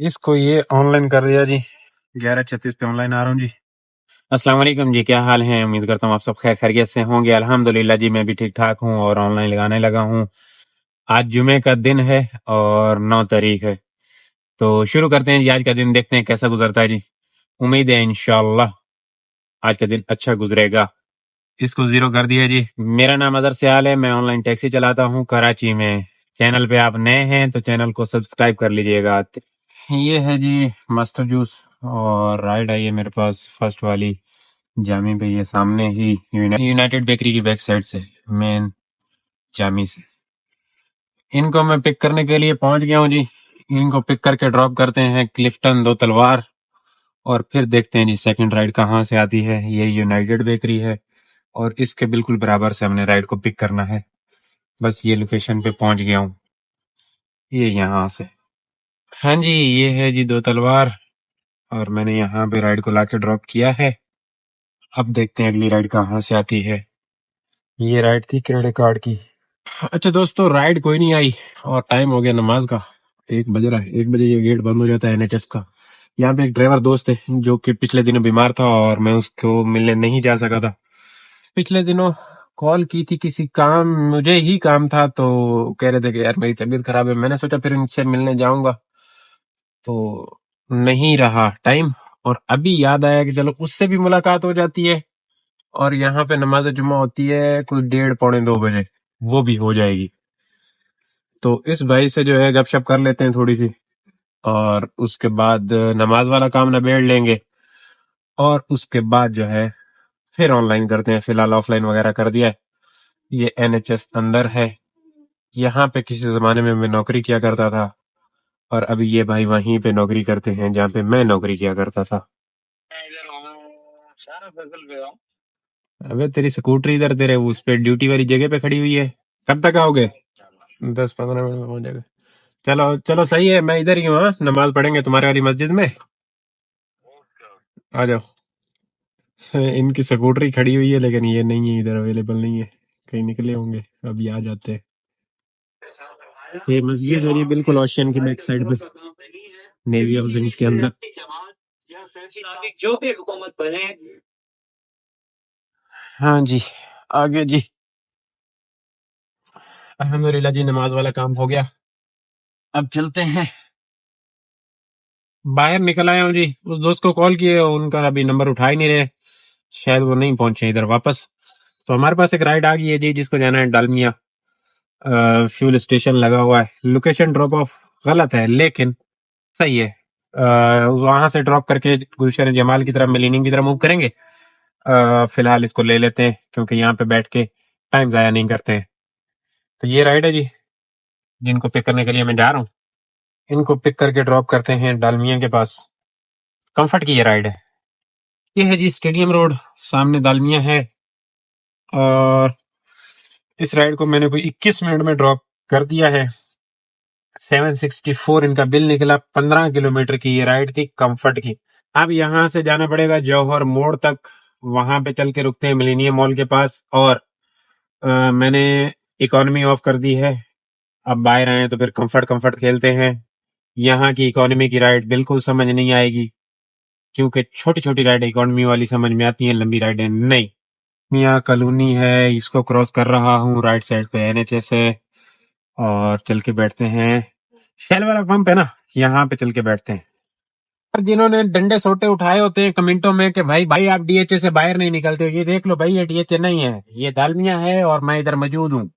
इसको ये ऑनलाइन कर दिया जी। 11:36 पे ऑनलाइन आ रहा हूँ जी। अस्सलाम वालेकुम जी, क्या हाल है? उम्मीद करता हूँ आप सब खैर खैरियत से होंगे। अल्हम्दुलिल्लाह जी, मैं भी ठीक ठाक हूँ और ऑनलाइन लगाने लगा हूँ। आज जुमे का दिन है और 9 तारीख है, तो शुरू करते हैं जी। आज का दिन देखते हैं कैसा गुजरता है जी। उम्मीद है इंशाल्लाह आज का दिन अच्छा गुजरेगा। इसको 0 कर दिया जी। मेरा नाम अजहर सियाल है, मैं ऑनलाइन टैक्सी चलाता हूँ कराची में। चैनल पे आप नए हैं तो चैनल को सब्सक्राइब कर लीजिएगा। ये है जी मास्टर जूस और राइड आई है मेरे पास फर्स्ट वाली जामी पे, ये सामने ही यूनाइटेड बेकरी की बैक साइड से मेन जामी से। इनको मैं पिक करने के लिए पहुंच गया हूँ जी। इनको पिक करके ड्रॉप करते हैं क्लिफ्टन दो तलवार और फिर देखते हैं जी सेकंड राइड कहाँ से आती है। ये यूनाइटेड बेकरी है और इसके बिल्कुल बराबर से हमने राइड को पिक करना है। बस ये लोकेशन पे पहुंच गया हूँ, ये यहाँ से। हाँ जी, ये है जी दो तलवार और मैंने यहाँ पे राइड को लाके ड्रॉप किया है। अब देखते हैं अगली राइड कहाँ से आती है। ये राइड थी क्रेडिट कार्ड की। अच्छा दोस्तों, राइड कोई नहीं आई और टाइम हो गया नमाज का। 1 बज रहा है, 1 बजे ये गेट बंद हो जाता है एनएचएस का। यहाँ पे एक ड्राइवर दोस्त है जो कि पिछले दिनों बीमार था और मैं उसको मिलने नहीं जा सका था। पिछले दिनों कॉल की थी, किसी काम, मुझे ही काम था, तो कह रहे थे कि यार मेरी तबीयत खराब है। मैंने सोचा फिर इनसे मिलने जाऊंगा, तो नहीं रहा टाइम। और अभी याद आया कि चलो उससे भी मुलाकात हो जाती है। और यहाँ पे नमाज जुम्मा होती है कुछ 1:30-2 बजे, वो भी हो जाएगी। तो इस भाई से जो है गपशप कर लेते हैं थोड़ी सी और उसके बाद नमाज वाला काम निबेड़ लेंगे और उसके बाद जो है फिर ऑनलाइन करते हैं। फिलहाल ऑफलाइन वगैरह कर दिया है। ये एनएचएस अंदर है। यहाँ पे किसी जमाने में मैं नौकरी किया करता था और अभी ये भाई वहीं पे नौकरी करते हैं जहाँ पे मैं नौकरी किया करता था। अबे तेरी स्कूटरी इधर तेरे उस पे ड्यूटी वाली जगह पे खड़ी हुई है। कब तक आओगे? 10-15 मिनट में पहुंच जाएगा। चलो चलो सही है, मैं इधर ही हूँ। हाँ, नमाज पढ़ेंगे तुम्हारे वाली मस्जिद में, आ जाओ। इनकी स्कूटरी खड़ी हुई है लेकिन ये नहीं है, इधर अवेलेबल नहीं है, कहीं निकले होंगे, अभी आ जाते हैं। ये मस्जिद है जी बिल्कुल ओशियन की बैक साइड पे, नेवी हाउसिंग के अंदर। हाँ जी, आगे जी। अल्हम्दुलिल्लाह जी, नमाज वाला काम हो गया। अब चलते हैं, बाहर निकल आया हूँ जी। उस दोस्त को कॉल किए, उनका अभी नंबर उठा ही नहीं रहे, शायद वो नहीं पहुंचे इधर वापस। तो हमारे पास एक राइड आ गई है जी, जिसको जाना है डालमिया। फ्यूल स्टेशन लगा हुआ है। लोकेशन ड्रॉप ऑफ गलत है लेकिन सही है। वहां से ड्रॉप करके गुलशन जमाल की तरफ, मिलीनियम की तरफ मूव करेंगे। फिलहाल इसको ले लेते हैं क्योंकि यहाँ पे बैठ के टाइम जाया नहीं करते हैं। तो ये राइड है जी, जिनको पिक करने के लिए मैं जा रहा हूँ। इनको पिक करके ड्रॉप करते हैं डालमिया के पास। कंफर्ट की ये राइड है। ये है जी स्टेडियम रोड, सामने दालमिया है। और इस राइड को मैंने कोई 21 मिनट में ड्रॉप कर दिया है। 764 इनका बिल निकला। 15 किलोमीटर की ये राइड थी कंफर्ट की। अब यहाँ से जाना पड़ेगा जौहर मोड़ तक, वहां पे चल के रुकते हैं मिलेनियम मॉल के पास। और मैंने इकोनॉमी ऑफ कर दी है। अब बाहर आए तो फिर कंफर्ट कंफर्ट खेलते हैं। यहाँ की इकोनॉमी की राइड बिल्कुल समझ नहीं आएगी क्योंकि छोटी छोटी राइड इकोनॉमी वाली समझ में आती हैं, लंबी राइडें नहीं। यहाँ कॉलोनी है, इसको क्रॉस कर रहा हूँ। राइट साइड पे एनएचएस है और चल के बैठते हैं। शेल वाला पंप है ना, यहाँ पे चल के बैठते हैं। और जिन्होंने डंडे सोटे उठाए होते हैं कमेंटों में कि भाई भाई आप डीएचए से बाहर नहीं निकलते हो, ये देख लो भाई, ये डीएचए नहीं है, ये दालमिया है और मैं इधर मौजूद हूँ।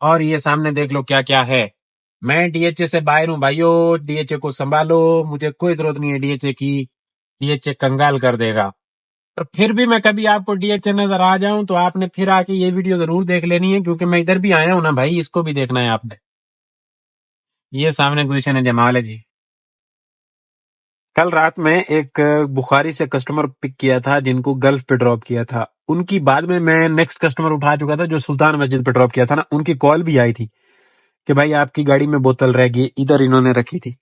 और ये सामने देख लो क्या क्या है। मैं डीएचए से बाहर हूँ भाइयों, डीएचए को संभालो, मुझे कोई जरूरत नहीं है डीएचए की। डीएचए कंगाल कर देगा। और फिर भी मैं कभी आपको डीएचए नजर आ जाऊं तो आपने फिर आके ये वीडियो जरूर देख लेनी है क्योंकि मैं इधर भी आया हूं ना भाई, इसको भी देखना है आपने। ये सामने गुलशन जमाल है जी। कल रात में एक बुखारी से कस्टमर पिक किया था जिनको गल्फ पे ड्रॉप किया था। उनकी बाद में मैं नेक्स्ट कस्टमर उठा चुका था जो सुल्तान मस्जिद पे ड्रॉप किया था ना, उनकी कॉल भी आई थी कि भाई आपकी गाड़ी में बोतल रह गई, इधर इन्होंने रखी थी।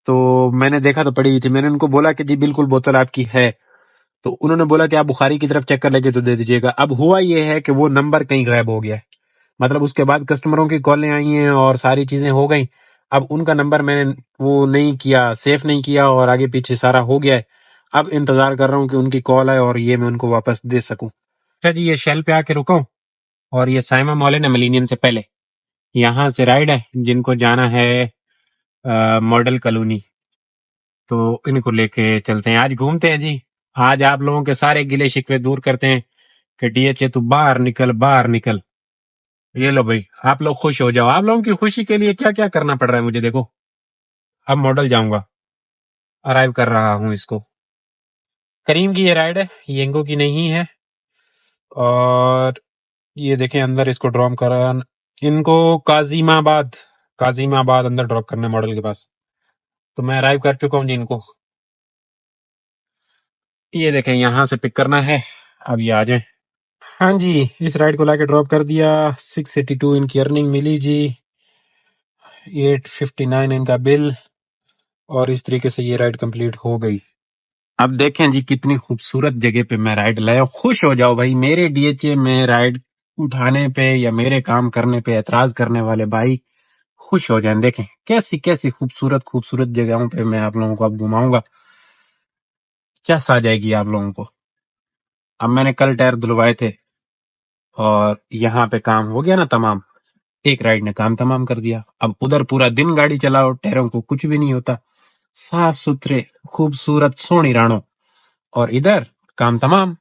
तो मैंने देखा तो पड़ी हुई थी। मैंने उनको बोला कि जी बिल्कुल बोतल आपकी है। तो उन्होंने बोला कि आप बुखारी की तरफ चेक कर लेंगे तो दे दीजिएगा। अब हुआ ये है कि वो नंबर कहीं गायब हो गया है। मतलब उसके बाद कस्टमरों की कॉलें आई हैं और सारी चीजें हो गई। अब उनका नंबर मैंने वो नहीं किया, सेफ नहीं किया और आगे पीछे सारा हो गया है। अब इंतजार कर रहा हूँ कि उनकी कॉल आए और ये मैं उनको वापस दे सकूं। अच्छा जी, ये शेल पे आके रुका हूं और ये साइमा मॉल है ना, मिलीनियम से पहले, यहाँ से राइड है जिनको जाना है मॉडल कॉलोनी, तो इनको लेके चलते हैं। आज घूमते हैं जी, आज आप लोगों के सारे गिले शिकवे दूर करते हैं कि डीएचए तू बाहर निकल, बाहर निकल। ये लो भाई, आप लोग खुश हो जाओ। आप लोगों की खुशी के लिए क्या क्या करना पड़ रहा है मुझे, देखो। अब मॉडल जाऊंगा, अराइव कर रहा हूँ इसको। करीम की ये राइड है, येंगो की नहीं है। और ये देखें अंदर इसको ड्रॉप करा, इनको काजिमाबाद, काजिमाबाद अंदर ड्रॉप करना है मॉडल के पास। तो मैं अराइव कर चुका हूँ जी इनको। ये देखें यहाँ से पिक करना है, अब ये आ जाए। हाँ जी, इस राइड को लाके ड्रॉप कर दिया। 682 इनकी अर्निंग मिली जी, 859 इनका बिल, और इस तरीके से ये राइड कंप्लीट हो गई। अब देखें जी कितनी खूबसूरत जगह पे मैं राइड लाया। खुश हो जाओ भाई, मेरे डीएचए में राइड उठाने पे या मेरे काम करने पे एतराज करने वाले भाई खुश हो जाएं। देखें कैसी कैसी खूबसूरत खूबसूरत जगहों पे मैं आप लोगों को अब घुमाऊंगा, क्या सा जाएगी आप लोगों को। अब मैंने कल टायर धुलवाए थे और यहाँ पे काम हो गया ना तमाम, एक राइड ने काम तमाम कर दिया। अब उधर पूरा दिन गाड़ी चलाओ, टायरों को कुछ भी नहीं होता, साफ सुथरे खूबसूरत सोनी राणो, और इधर काम तमाम।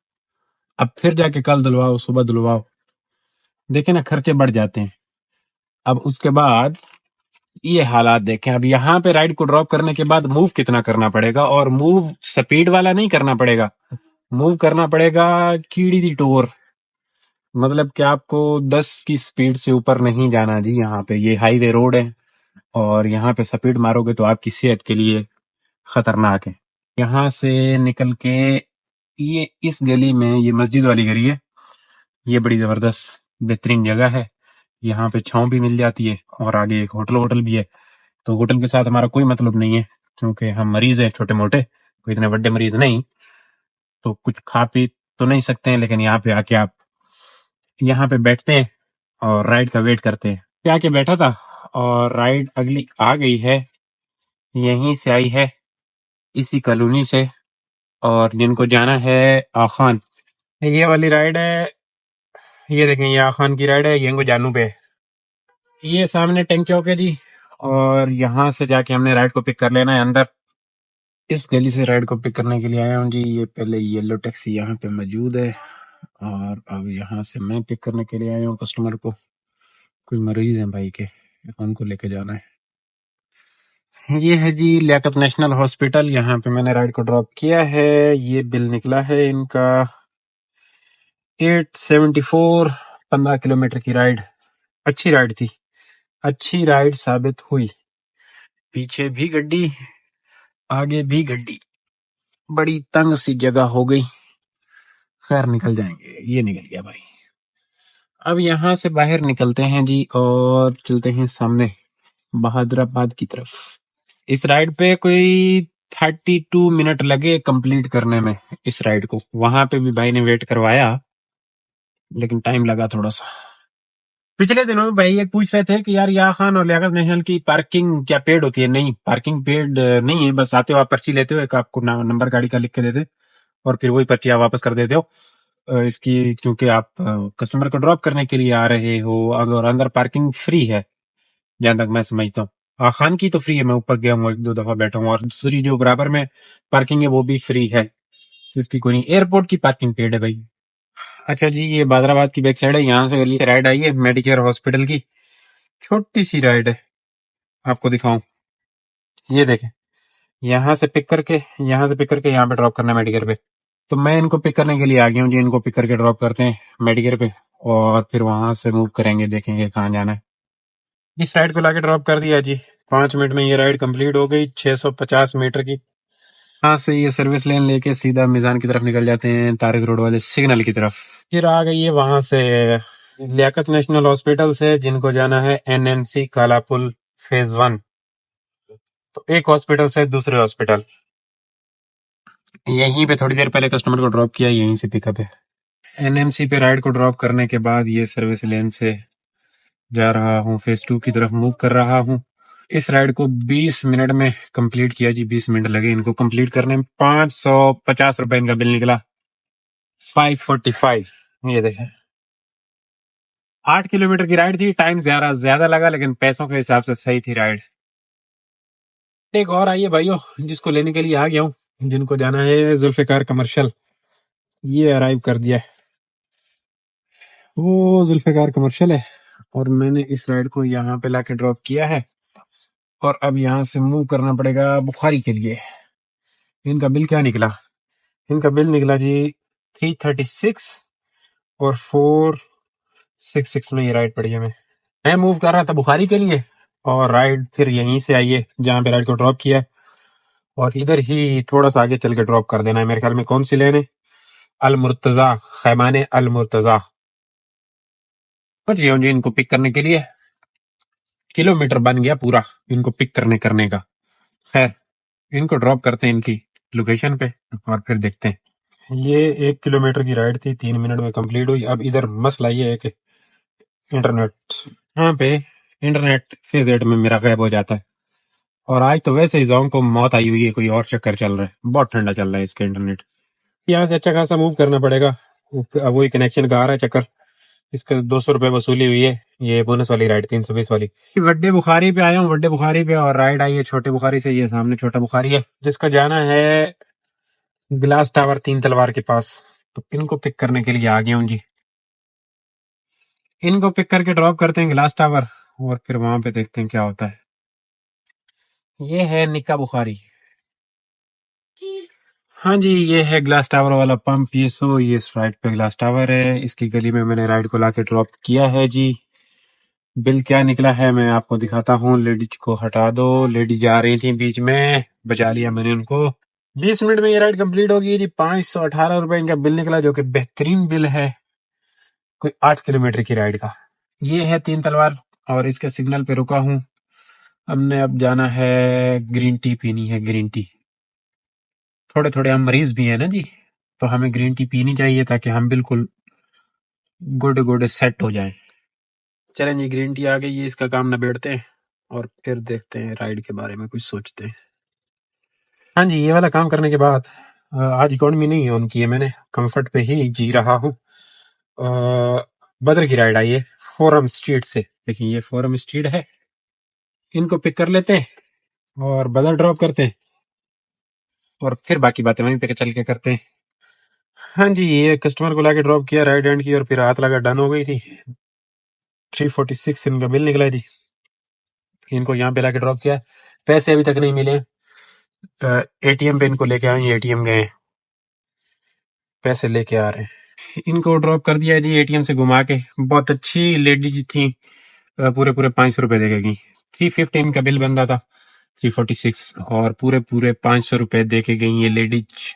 अब फिर जाके कल धुलवाओ, सुबह धुलवाओ, देखे ना खर्चे बढ़ जाते हैं। अब उसके बाद ये हालात देखें, अब यहाँ पे राइड को ड्रॉप करने के बाद मूव कितना करना पड़ेगा, और मूव स्पीड वाला नहीं करना पड़ेगा, मूव करना पड़ेगा कीड़ी दी टोर, मतलब कि आपको 10 की स्पीड से ऊपर नहीं जाना जी। यहाँ पे ये हाईवे रोड है और यहाँ पे स्पीड मारोगे तो आपकी सेहत के लिए खतरनाक है। यहाँ से निकल के ये इस गली में, ये मस्जिद वाली गली है, ये बड़ी जबरदस्त बेहतरीन जगह है। यहाँ पे छांव भी मिल जाती है और आगे एक होटल वोटल भी है। तो होटल के साथ हमारा कोई मतलब नहीं है क्योंकि हम मरीज हैं छोटे मोटे, कोई इतने बड़े मरीज नहीं, तो कुछ खा पी तो नहीं सकते हैं, लेकिन यहाँ पे आके आप यहाँ पे बैठते हैं और राइड का वेट करते हैं। पे आके बैठा था और राइड अगली आ गई है, यहीं से आई है, इसी कॉलोनी से, और जिनको जाना है आखान, ये वाली राइड है। ये देखें, ये आखान की राइड है, ये इनको जानू पे। ये सामने टैंक चौक है जी, और यहाँ से जाके हमने राइड को पिक कर लेना है अंदर। इस गली से राइड को पिक करने के लिए आया हूँ जी। ये पहले येलो टैक्सी यहाँ पे मौजूद है और अब यहाँ से मैं पिक करने के लिए आया हूँ कस्टमर को। कुछ मरीज हैं भाई के, उनको लेके जाना है। ये है जी लियाकत नेशनल हॉस्पिटल, यहाँ पे मैंने राइड को ड्रॉप किया है। ये बिल निकला है इनका 874, 15 किलोमीटर की राइड। अच्छी राइड थी, अच्छी राइड साबित हुई। पीछे भी गड्डी, आगे भी गड्डी, बड़ी तंग सी जगह हो गई। खैर निकल जाएंगे, ये निकल गया भाई। अब यहाँ से बाहर निकलते हैं जी और चलते हैं सामने बहादुराबाद की तरफ। इस राइड पे कोई 32 मिनट लगे कंप्लीट करने में इस राइड को। वहां पे भी भाई ने वेट करवाया लेकिन टाइम लगा थोड़ा सा। पिछले दिनों में भाई एक पूछ रहे थे कि यार या खान और लियाकत नेशनल की पार्किंग क्या पेड होती है? नहीं, पार्किंग पेड नहीं है, बस आते हो आप पर्ची लेते हो, एक आपको नंबर गाड़ी का लिख के देते और फिर वही पर्ची आप वापस कर देते हो। इसकी क्योंकि आप कस्टमर को ड्रॉप करने के लिए आ रहे हो, अगर अंदर पार्किंग फ्री है जहां तक मैं समझता हूँ। खान की तो फ्री है, मैं ऊपर गया हूँ, एक दो दफा बैठा हूँ, और दूसरी जो बराबर में पार्किंग है वो भी फ्री है, तो इसकी कोई नहीं। एयरपोर्ट की पार्किंग पेड है भाई। अच्छा जी, ये बादराबाद की बैक साइड है, यहाँ से गली से राइड आई है मेडिकेयर हॉस्पिटल की, छोटी सी राइड है, आपको दिखाऊं। ये देखें, यहाँ से पिक करके, यहाँ से पिक करके यहाँ पे ड्रॉप करना है मेडिकेयर पे। तो मैं इनको पिक करने के लिए आ गया हूँ जी, इनको पिक करके ड्रॉप करते हैं मेडिकेयर पे और फिर वहां से मूव करेंगे, देखेंगे कहाँ जाना है। इस राइड को लाके ड्रॉप कर दिया जी, 5 मिनट में ये राइड कंप्लीट हो गई, 650 मीटर की। यहाँ से ये सर्विस लेन लेके सीधा मिजान की तरफ निकल जाते हैं, तारिक रोड वाले सिग्नल की तरफ। फिर आ गई है वहां से लियाकत नेशनल हॉस्पिटल से, जिनको जाना है एनएमसी कालापुल फेज 1। तो एक हॉस्पिटल से दूसरे हॉस्पिटल, यहीं पे थोड़ी देर पहले कस्टमर को ड्रॉप किया, यहीं से पिकअप है। एनएमसी पे राइड को ड्रॉप करने के बाद ये सर्विस लेन से जा रहा हूँ, फेज 2 की तरफ मूव कर रहा हूँ। इस राइड को 20 मिनट में कंप्लीट किया जी। 20 मिनट लगे इनको कंप्लीट करने में। 550 रुपए इनका बिल निकला। 545। ये देखें, 8 किलोमीटर की राइड थी। टाइम ज्यादा लगा, लेकिन पैसों के हिसाब से सही थी राइड। एक और आइए भाइयों, जिसको लेने के लिए आ गया हूँ, जिनको जाना है जुल्फिकार कमर्शियल। ये अराइव कर दिया है, वो जुल्फिकार कमर्शियल है। और मैंने इस राइड को यहाँ पे लाके ड्रॉप किया है, और अब यहाँ से मूव करना पड़ेगा बुखारी के लिए। इनका बिल क्या निकला? इनका बिल निकला जी 336 और 466 में ये राइड पड़ी है। मैं मूव कर रहा था बुखारी के लिए, और राइड फिर यहीं से आई है जहाँ पे राइड को ड्रॉप किया है, और इधर ही थोड़ा सा आगे चल के ड्रॉप कर देना है। मेरे ख्याल में कौन सी लेन है? अल मुर्तजा, खैमाने अल मुर्तजा। जी इनको पिक करने के लिए किलोमीटर बन गया पूरा इनको पिक करने का। खैर, इनको ड्रॉप करते हैं इनकी लोकेशन पे, और फिर देखते हैं। ये 1 किलोमीटर की राइड थी, 3 मिनट में कंप्लीट हुई। अब इधर मसला ये है कि इंटरनेट, यहाँ पे इंटरनेट फेजेट में मेरा गायब हो जाता है। और आज तो वैसे ही जोन को मौत आई हुई है, कोई और चक्कर चल रहा है, बहुत ठंडा चल रहा है इसका इंटरनेट। यहाँ से अच्छा खासा मूव करना पड़ेगा। अब वही कनेक्शन का आ रहा है चक्कर। इसका 200 रुपये वसूली हुई है, ये बोनस वाली राइड 320 वाली। वड्डे बुखारी पे आया हूँ, वड्डे बुखारी पे, और राइड आई है छोटे बुखारी से। ये सामने छोटा बुखारी है, जिसका जाना है ग्लास टावर 3 तलवार के पास। तो इनको पिक करने के लिए आ गया हूँ जी। इनको पिक करके ड्रॉप करते हैं ग्लास टावर, और फिर वहां पे देखते हैं क्या होता है। ये है निक्का बुखारी। हाँ जी, ये है ग्लास टावर वाला पंप। ये इस राइड पे ग्लास टावर है। इसकी गली में मैंने राइड को लाके ड्रॉप किया है जी। बिल क्या निकला है मैं आपको दिखाता हूँ। लेडीज को हटा दो, लेडीज जा रही थी बीच में, बचा लिया मैंने उनको। 20 मिनट में ये राइड कंप्लीट होगी जी। 518 रुपए इनका बिल निकला, जो कि बेहतरीन बिल है कोई 8 किलोमीटर की राइड का। ये है 3 तलवार, और इसके सिग्नल पे रुका हूँ। हमने अब जाना है, ग्रीन टी पीनी है, ग्रीन टी। थोड़े थोड़े हम मरीज भी है ना जी, तो हमें ग्रीन टी पीनी चाहिए ताकि हम बिल्कुल गुड गुड सेट हो जाएं। चलें जी, ग्रीन टी आ गई, ये इसका काम निबेड़ते हैं, और फिर देखते हैं राइड के बारे में कुछ सोचते हैं। हाँ जी, ये वाला काम करने के बाद आज इकोनॉमी नहीं ऑन की है मैंने, कंफर्ट पे ही जी रहा हूँ। बदर की राइड आई है फोरम स्ट्रीट से। देखिए, ये फोरम स्ट्रीट है। इनको पिक कर लेते हैं और बदर ड्रॉप करते हैं, और फिर बाकी बातें वहीं पे चल के करते हैं। हाँ जी, ये कस्टमर को लाके ड्रॉप किया राइट हैंड की, और फिर हाथ लगा डन हो गई थी। 346 इनका बिल निकला जी। इनको यहाँ पे लाके ड्रॉप किया, पैसे अभी तक नहीं मिले। एटीएम पे इनको लेके आए, एटीएम गए, पैसे लेके आ रहे हैं। इनको ड्रॉप कर दिया जी एटीएम से घुमा के। बहुत अच्छी लेडीज थी, पूरे पूरे 500 रुपए दे गई। 350 इनका बिल बन रहा था, 346, और पूरे पूरे 500 रुपए दे के गई ये लेडीज।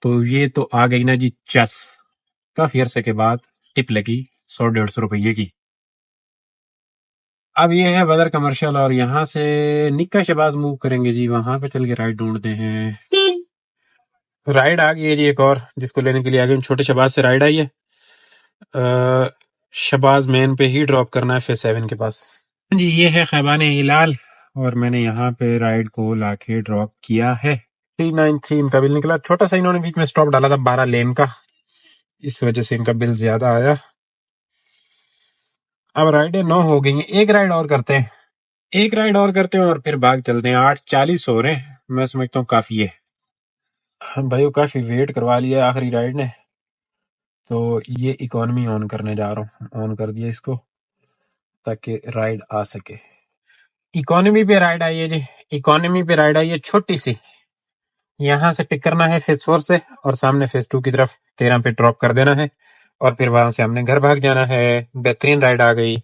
तो ये तो आ गई ना जी चस। काफी अरसे के बाद टिप लगी 100-150 रुपये की। अब ये है बदर कमर्शियल, और यहाँ से निक्का शहबाज मूव करेंगे जी। वहां पे चल के राइड ढूंढते हैं। राइड आ गई है जी एक और, जिसको लेने के लिए आ गए। छोटे शहबाज से राइड आई है। शहबाज मेन पे ही ड्रॉप करना है, फिर 7 के पास। जी, ये है खैबाने हिलाल, और मैंने यहाँ पे राइड को लाके ड्रॉप किया है। 393 इनका बिल निकला। छोटा सा इन्होंने बीच में स्टॉप डाला था 12 लेन का, इस वजह से इनका बिल ज्यादा आया। अब राइडें 9 हो गई हैं, एक राइड और करते हैं, एक राइड और करते हैं, और फिर भाग चलते हैं। 8:40 हो रहे हैं, मैं समझता हूँ काफी है। हम भाइयों काफी वेट करवा लिया आखिरी राइड ने, तो ये इकोनॉमी ऑन करने जा रहा हूँ। ऑन कर दिया इसको ताकि राइड आ सके। इकोनॉमी पे राइड आई है जी। इकोनॉमी पे राइड आई है छोटी सी। यहाँ से पिक करना है फेज 4 से, और सामने फेज 2 की तरफ 13 पे ड्रॉप कर देना है, और फिर वहां से हमने घर भाग जाना है। बेहतरीन राइड आ गई।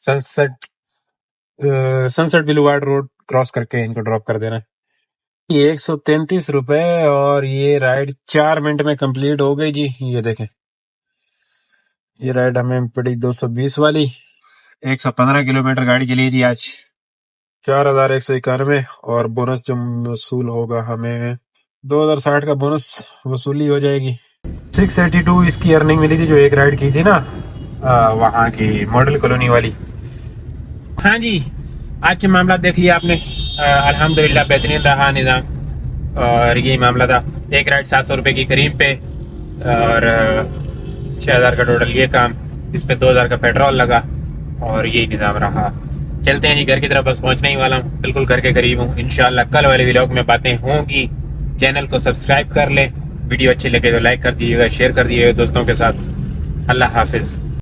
Sunset sunset boulevard road cross करके इनको ड्रॉप कर देना है। ये 133 रुपए, और ये राइड 4 मिनट में कंप्लीट हो गई जी। ये देखें, ये राइड हमें पड़ी 220 वाली। 115 किलोमीटर गाड़ी चली थी आज। 4191, और बोनस जो वसूल होगा हमें 2060 का बोनस वसूली हो जाएगी। 682 इसकी अर्निंग मिली थी जो एक राइड की थी ना, वहाँ की मॉडल कॉलोनी वाली। हाँ जी, आज के मामला देख लिया आपने, अल्हम्दुलिल्लाह बेहतरीन रहा निज़ाम। और यही मामला था, एक राइड 700 रुपये की करीब पे और 6000 का टोटल ये काम, इस पे 2000 का पेट्रोल लगा और यही निज़ाम रहा। चलते हैं जी घर की तरफ, बस पहुंचने ही वाला हूँ, बिल्कुल घर के करीब हूँ। इंशाल्लाह कल वाले व्लॉग में बातें होंगी। चैनल को सब्सक्राइब कर लें, वीडियो अच्छी लगे तो लाइक कर दीजिएगा, शेयर कर दीजिएगा दोस्तों के साथ। अल्लाह हाफिज़।